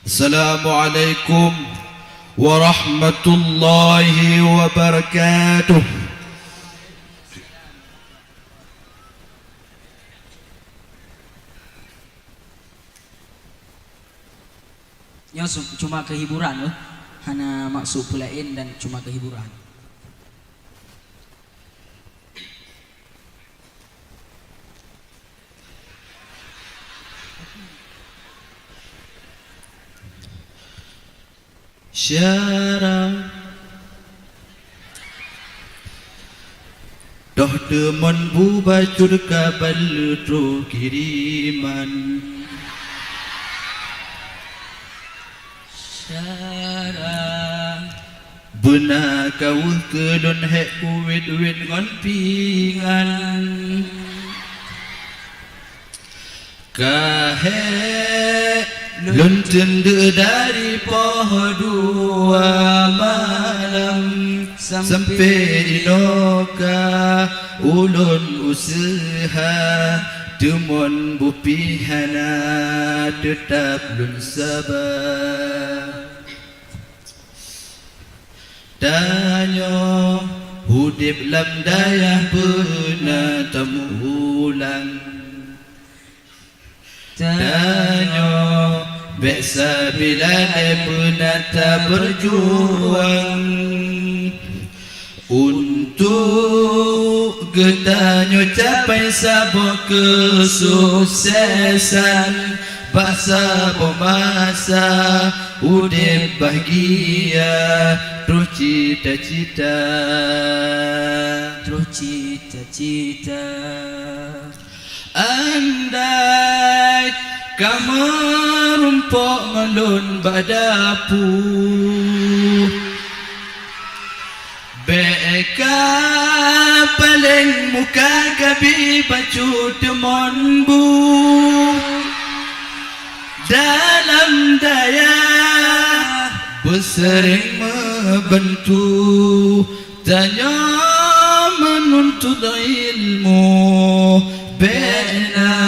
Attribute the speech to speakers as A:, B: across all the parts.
A: Assalamualaikum warahmatullahi wabarakatuh.
B: Ya cuma kehiburan loh, hanya maksud pulain dan cuma kehiburan.
A: Syarah doh demen bu bacur kabal tro kiriman
B: Syarah
A: benar kau kedon hek kuwit ngon pingan kahe Lunten dari pohon dua malam sampai di noka ulun usaha temon bupihana tetap lun sabar danyo hudip lam dayah pernah temu ulang danyo biasa bila penata berjuang untuk getanyo capai sabuk kesuksesan bahasa pemasa udip bahagia terus cita-cita andai kamu rumpok ngelun badapu beka paling muka gabi baju demonbu dalam daya bersering membantu tanya menuntut ilmu bena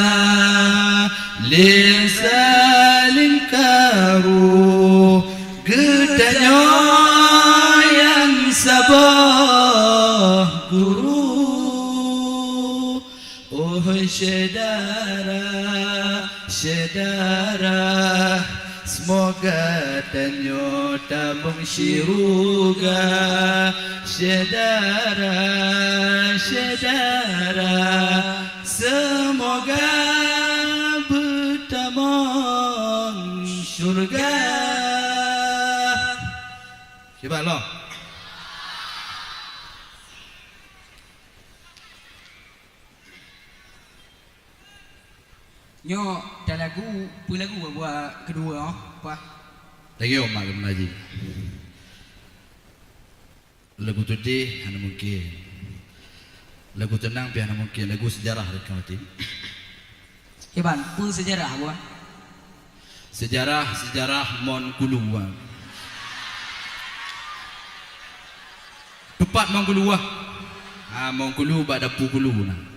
A: saling karu gedanya yang sabar guru oh syedara semoga tanyo tabung syiruga syedara semoga bertamang syurga. Coba lo.
B: Nyo dah lagu, pun lagu buat kedua apa?
A: Lagi omak ke mengaji. Lagu tu deh, hanya mungkin. Lagu tenang, hanya mungkin. Lagu sejarah dekat mati.
B: Hebat, pun sejarah buat.
A: Sejarah Mon Kuluwa. Tepat Mon Kuluwa. Mon Kulu bak dapu Kulu nah.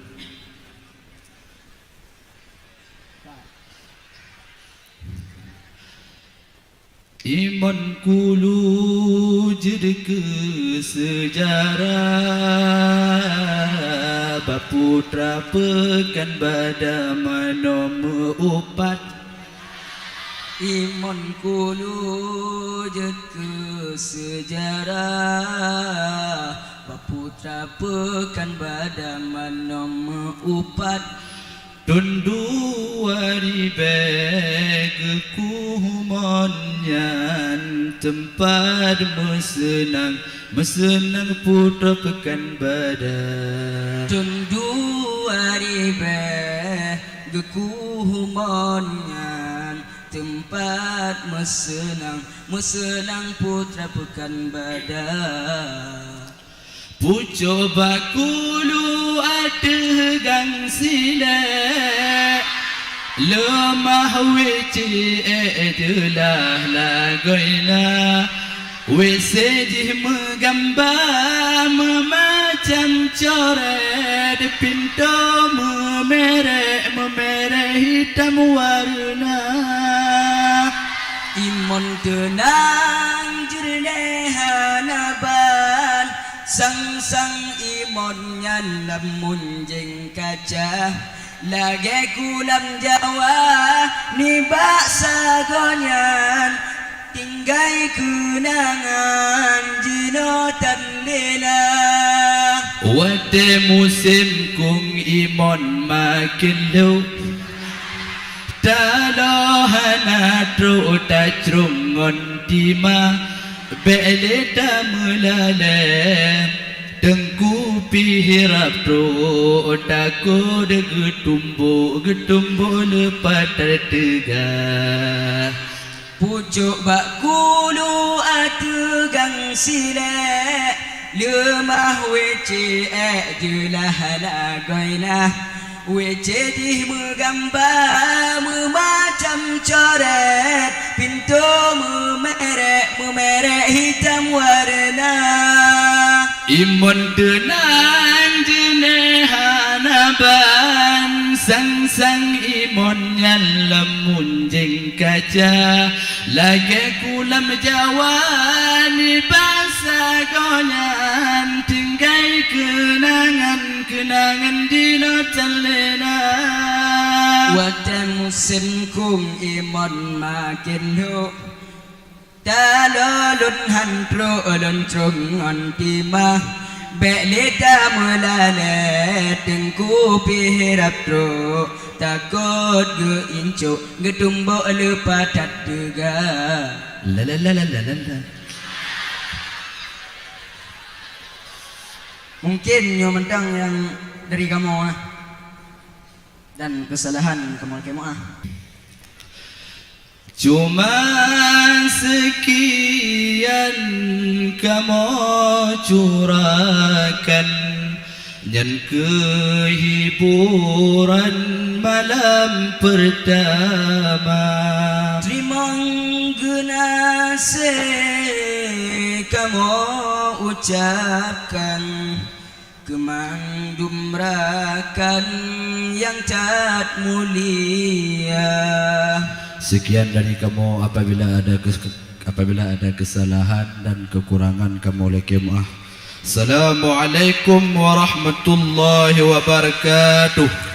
A: Iman Kulu jadi ke sejarah Baputra pekan pada manom upat
B: Iman Kulu jadi sejarah Baputra pekan pada manom upat
A: Tundu wari beg kumonyan tempat mesenang putra pekan badan
B: Tundu wari beg kumonyan tempat mesenang putra pekan badan
A: Pucuk bakulu ada gang silek Lemah weci adalah lagoina Wesejih menggambar memacam coret Pintu memerah hitam warna
B: Imun tenang jernih hanaban sang imon nyan lamun jeng kaca lagi kulam Jawa ni baksa gonyan tinggai kenangan jinotan lela.
A: Wate musim kung imon makin lu Talohana tru tacrungon tima Beleta mulale Tengku pihirap tru Takut getumbu lepat tertega
B: Pucuk bak kulu atugang sile Lemah wece julah lagoina Wece di menggambar memacam coret Pintu memerek hitam warna
A: Imun tenang jenehanaban sang imon yang lemun jeng kaca Lagi kulam Jawa ni bahasa gonyan Tinggai kenangan di notan lena
B: Wate musim kung imon makin hu Talolun hantro olon trungon timah Belita mulale tengku pihirap tro Takut ge inco getumbo lepatat tega
A: La.
B: Mungkin nyo mentang yang dari kamu dan kesalahan kamu
A: Cuma sekian kamu curahkan Dan kehiburan malam pertama
B: Terima genase kamu ucapkan Kemandumrakan yang cat mulia
A: Sekian dari kamu apabila ada kesalahan dan kekurangan kamu oleh Assalamualaikum warahmatullahi wabarakatuh.